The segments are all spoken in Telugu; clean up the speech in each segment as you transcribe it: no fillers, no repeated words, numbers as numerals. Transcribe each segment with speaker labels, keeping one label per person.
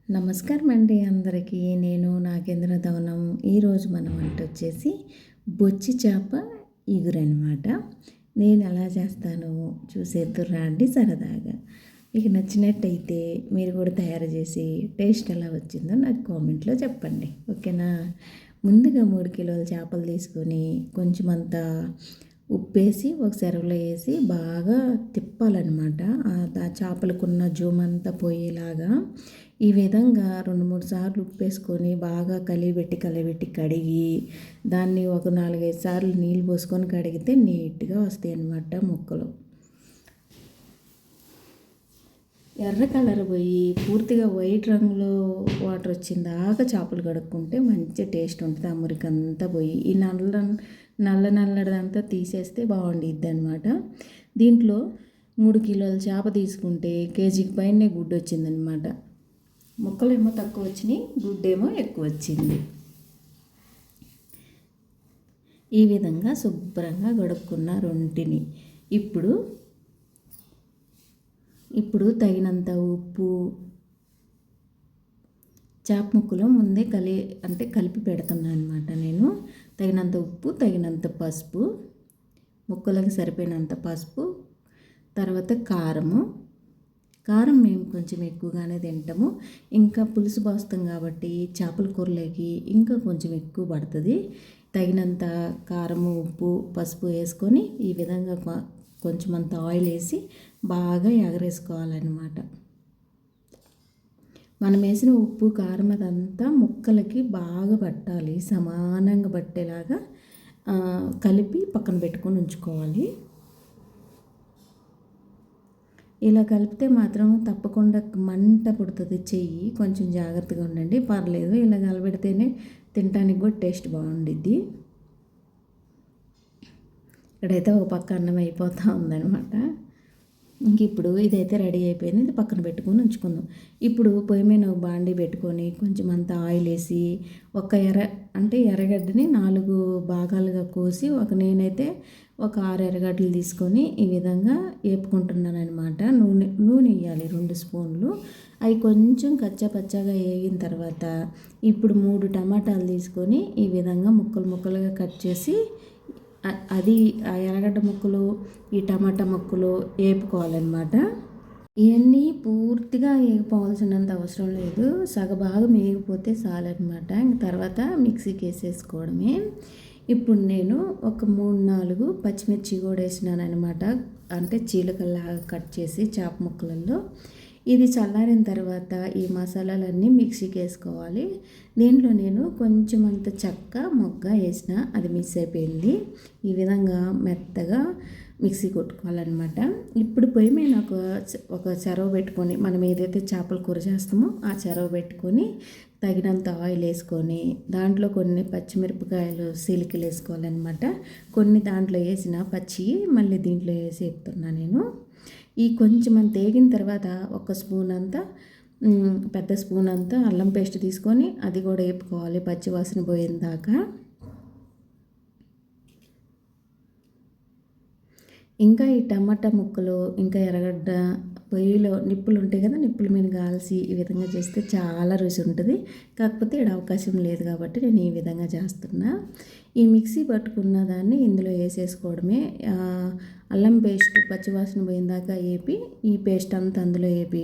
Speaker 1: నమస్కారం అండి అందరికీ. నేను నాగేంద్ర ధవనం. ఈరోజు మన వంట వచ్చేసి బొచ్చి చేప ఇగురనమాట. నేను ఎలా చేస్తానో చూసేద్దురు రండి సరదాగా. మీకు నచ్చినట్టయితే మీరు కూడా తయారు చేసి టేస్ట్ ఎలా వచ్చిందో నాకు కామెంట్లో చెప్పండి, ఓకేనా? ముందుగా 3 కిలోల చేపలు తీసుకొని కొంచెం అంతా ఉప్పేసి ఒక చెరువులో వేసి బాగా తిప్పాలన్నమాట. ఆ చేపలకున్న జూమంతా పోయేలాగా ఈ విధంగా 2-3 సార్లు ఉప్పేసుకొని బాగా కలిపెట్టి కడిగి దాన్ని ఒక 4-5 సార్లు నీళ్ళు పోసుకొని కడిగితే నీట్గా వస్తాయి అన్నమాట ముక్కలు. ఎర్ర కలర్ పోయి పూర్తిగా వైట్ రంగులో వాటర్ వచ్చిందాకా చేపలు కడుక్కుంటే మంచి టేస్ట్ ఉంటుంది. ఆ మురికంతా పోయి ఈ నల్లదంతా తీసేస్తే బాగుండిద్ది అనమాట. దీంట్లో 3 కిలోల చేప తీసుకుంటే కేజీకి పైనే గుడ్డు వచ్చిందనమాట. ముక్కలేమో తక్కువ వచ్చినాయి, గుడ్డేమో ఎక్కువ వచ్చింది. ఈ విధంగా శుభ్రంగా గడుక్కున్న రొంటిని ఇప్పుడు తగినంత ఉప్పు, చేప ముక్కలు ముందే కలిపి పెడుతున్నాను అనమాట. నేను తగినంత ఉప్పు, తగినంత పసుపు, ముక్కలకు సరిపోయినంత పసుపు, తర్వాత కారం మేము కొంచెం ఎక్కువగానే తింటాము. ఇంకా పులుసు పోస్తాం కాబట్టి చేపల కూరలోకి ఇంకా కొంచెం ఎక్కువ పడుతుంది. తగినంత కారము, ఉప్పు, పసుపు వేసుకొని ఈ విధంగా కొంచెం అంత ఆయిల్ వేసి బాగా ఎగరేసుకోవాలన్నమాట. మనం వేసిన ఉప్పు, కారం అదంతా ముక్కలకి బాగా పట్టాలి, సమానంగా పట్టేలాగా కలిపి పక్కన పెట్టుకొని ఉంచుకోవాలి. ఇలా కలిపితే మాత్రం తప్పకుండా మంట పుడుతుంది చెయ్యి, కొంచెం జాగ్రత్తగా ఉండండి. పర్లేదు, ఇలా కలబెడితేనే తినడానికి కూడా టేస్ట్ బాగుండిద్ది. ఇక్కడైతే ఒక పక్క అన్నం అయిపోతూ ఉందన్నమాట. ఇంక ఇప్పుడు ఇదైతే రెడీ అయిపోయింది, ఇది పక్కన పెట్టుకొని ఉంచుకుందాం. ఇప్పుడు పొయ్యి మీద ఒక బాండీ పెట్టుకొని కొంచెం అంత ఆయిల్ వేసి ఎర్రగడ్డని 4 భాగాలుగా కోసి నేనైతే ఒక 6 ఎర్రగడ్డలు తీసుకొని ఈ విధంగా వేపుకుంటున్నాను అనమాట. నూనె వేయాలి 2 స్పూన్లు. అవి కొంచెం కచ్చాపచ్చాగా వేగిన తర్వాత ఇప్పుడు 3 టమాటాలు తీసుకొని ఈ విధంగా ముక్కలుగా కట్ చేసి ఆ ఎర్రగడ్డ ముక్కలు, ఈ టమాటా ముక్కలు వేపుకోవాలన్నమాట. ఇవన్నీ పూర్తిగా వేగిపోవాల్సినంత అవసరం లేదు, సగభాగం వేగిపోతే చాలన్నమాట. ఇంక తర్వాత మిక్సీకి వేసేసుకోవడమే. ఇప్పుడు నేను ఒక 3-4 పచ్చిమిర్చి కూడా వేసినాను అనమాట, చీలకల్లాగా కట్ చేసి చేప ముక్కలలో. ఇది చల్లారిన తర్వాత ఈ మసాలాలన్నీ మిక్సీకి వేసుకోవాలి. దీంట్లో నేను కొంచెం అంత చెక్క, మొగ్గ వేసిన, అది మిక్స్ అయిపోయింది. ఈ విధంగా మెత్తగా మిక్సీ కొట్టుకోవాలన్నమాట. ఇప్పుడు పొయ్యి మీద ఒక చెరవ పెట్టుకొని, మనం ఏదైతే చేపల కూర చేస్తామో ఆ చెరవ పెట్టుకొని తగినంత ఆయిల్ వేసుకొని దాంట్లో కొన్ని పచ్చిమిరపకాయలు సీలికలు వేసుకోవాలన్నమాట. కొన్ని దాంట్లో వేసిన పచ్చి మళ్ళీ దీంట్లో వేసి వేపుతున్నా నేను. ఈ కొంచెం అంత వేగిన తర్వాత ఒక స్పూన్ అంతా, పెద్ద స్పూన్ అంతా అల్లం పేస్ట్ తీసుకొని అది కూడా వేపుకోవాలి పచ్చి వాసన పోయేదాకా. ఇంకా ఈ టమాటా ముక్కలు, ఇంకా ఎర్రగడ్డ పొయ్యిలో నిప్పులు ఉంటాయి కదా, నిప్పుల మీద కాల్చి ఈ విధంగా చేస్తే చాలా రుచి ఉంటుంది. కాకపోతే ఇక్కడ అవకాశం లేదు కాబట్టి నేను ఈ విధంగా చేస్తున్నా. ఈ మిక్సీ పట్టుకున్న దాన్ని ఇందులో వేసేసుకోవడమే. అల్లం పేస్ట్ పచ్చివాసన పోయిందాకా వేపి, ఈ పేస్ట్ అంతా అందులో వేపి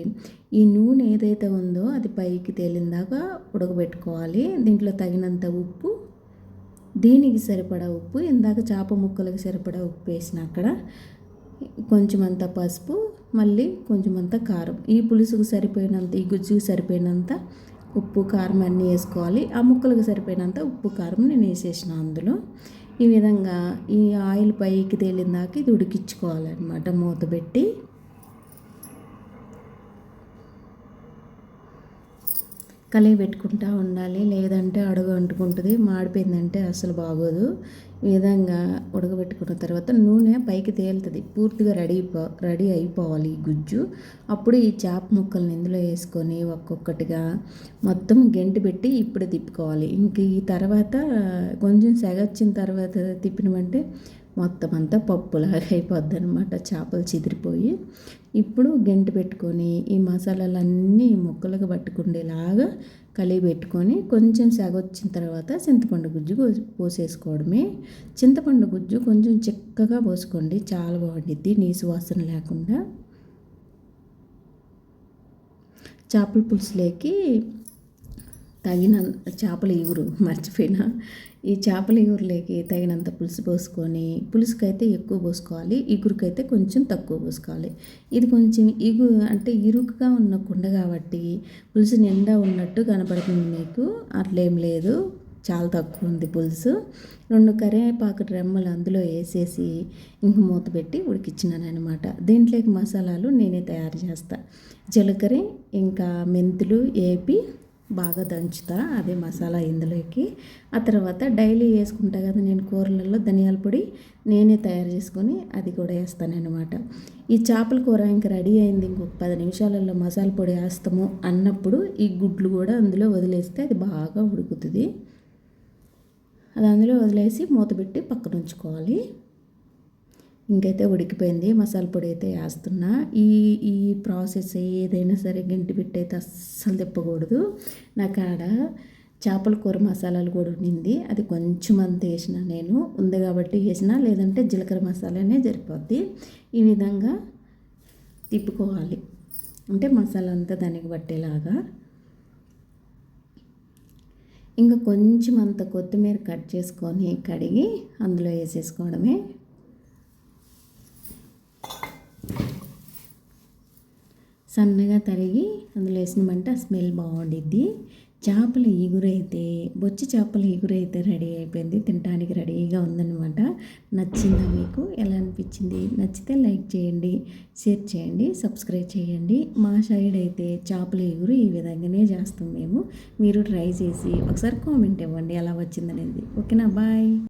Speaker 1: ఈ నూనె ఏదైతే ఉందో అది పైకి తేలిందాకా ఉడకబెట్టుకోవాలి. దీంట్లో తగినంత ఉప్పు, దీనికి సరిపడా ఉప్పు, ఇందాక చేప ముక్కలకు సరిపడా ఉప్పు వేసిన అక్కడ కొంచెం అంత పసుపు, మళ్ళీ కొంచెం అంత కారం, ఈ పులుసుకు సరిపోయినంత, ఈ గుజ్జుకు సరిపోయినంత ఉప్పు, కారం అన్నీ వేసుకోవాలి. ఆ ముక్కలకు సరిపోయినంత ఉప్పు, కారం నేను వేసేసిన అందులో. ఈ విధంగా ఈ ఆయిల్ పైకి తేలిందాక ఇది ఉడికించుకోవాలన్నమాట మూత పెట్టి. కలిగి పెట్టుకుంటూ ఉండాలి, లేదంటే అడుగు అంటుకుంటుంది, మాడిపోయిందంటే అసలు బాగోదు. ఈ విధంగా ఉడకబెట్టుకున్న తర్వాత నూనె పైకి తేలుతుంది, పూర్తిగా రెడీ అయిపోవాలి ఈ గుజ్జు. అప్పుడు ఈ చేప ముక్కల్ని ఇందులో వేసుకొని ఒక్కొక్కటిగా మొత్తం గెంటి పెట్టి ఇప్పుడు తిప్పుకోవాలి. ఇంక ఈ తర్వాత కొంచెం సెగొచ్చిన తర్వాత తిప్పినమంటే మొత్తం అంతా పప్పులాగా అయిపోద్ది అనమాట, చేపలు చిదిరిపోయి. ఇప్పుడు గెంటు పెట్టుకొని ఈ మసాలాలన్నీ ముక్కలుగా పట్టుకుండేలాగా కలిగి పెట్టుకొని కొంచెం వచ్చిన తర్వాత చింతపండు గుజ్జు పోసేసుకోవడమే. చింతపండు గుజ్జు కొంచెం చిక్కగా పోసుకోండి, చాలా బాగుండిద్ది, నీసు వాసన లేకుండా. చేపల పులుసులోకి తగిన చేపల ఇగురు మర్చిపోయినా, ఈ చేపల ఇగురులోకి తగినంత పులుసు పోసుకొని, పులుసుకైతే ఎక్కువ పోసుకోవాలి, ఇగురుకైతే కొంచెం తక్కువ పోసుకోవాలి. ఇది కొంచెం అంటే ఇరుకుగా ఉన్న కుండ కాబట్టి పులుసు నిండా ఉన్నట్టు కనపడుతుంది మీకు, అట్లేం లేదు, చాలా తక్కువ ఉంది పులుసు. 2 కరివేపాకు రెమ్మలు అందులో వేసేసి ఇంక మూత పెట్టి ఉడికిచ్చినాను అనమాట. దీంట్లోకి మసాలాలు నేనే తయారు చేస్తా. జీలకర్ర ఇంకా మెంతులు వేపి బాగా దంచుతా, అదే మసాలా ఇందులోకి. ఆ తర్వాత డైలీ వేసుకుంటా కదా నేను కూరలలో ధనియాల పొడి, నేనే తయారు చేసుకొని అది కూడా వేస్తానన్నమాట. ఈ చేపల కూర ఇంకా రెడీ అయింది, ఇంకొక 10 నిమిషాలలో మసాలా పొడి వేస్తాము అన్నప్పుడు ఈ గుడ్లు కూడా అందులో వదిలేస్తే అది బాగా ఉడుకుతుంది. అది అందులో వదిలేసి మూత పెట్టి పక్కన ఉంచుకోవాలి. ఇంకైతే ఉడికిపోయింది, మసాలా పొడి అయితే వేస్తున్నా. ఈ ఈ ప్రాసెస్ ఏదైనా సరే గంటి పెట్టి అయితే అస్సలు తిప్పకూడదు. నాకు ఆడ చేపల కూర మసాలాలు కూడా ఉండింది, అది కొంచెం అంత వేసిన, నేను ఉంది కాబట్టి వేసిన, లేదంటే జీలకర్ర మసాలానే సరిపోద్ది. ఈ విధంగా తిప్పుకోవాలి, అంటే మసాలా అంతా దానికి పట్టేలాగా. ఇంకా కొంచెం అంత కొత్తిమీర కట్ చేసుకొని కడిగి అందులో వేసేసుకోవడమే. సన్నగా తరిగి అందులో వేసినామంటే ఆ స్మెల్ బాగుండిద్ది. చేపల ఇగురైతే, బొచ్చి చేపల ఇగురైతే రెడీ అయిపోయింది, తినడానికి రెడీగా ఉందన్నమాట. నచ్చిందా మీకు? ఎలా అనిపించింది? నచ్చితే లైక్ చేయండి, షేర్ చేయండి, సబ్స్క్రైబ్ చేయండి. మా సైడ్ అయితే చేపల ఇగురు ఈ విధంగానే చేస్తాం మేము. మీరు ట్రై చేసి ఒకసారి కామెంట్ ఇవ్వండి ఎలా వచ్చిందనేది. ఓకేనా? బాయ్.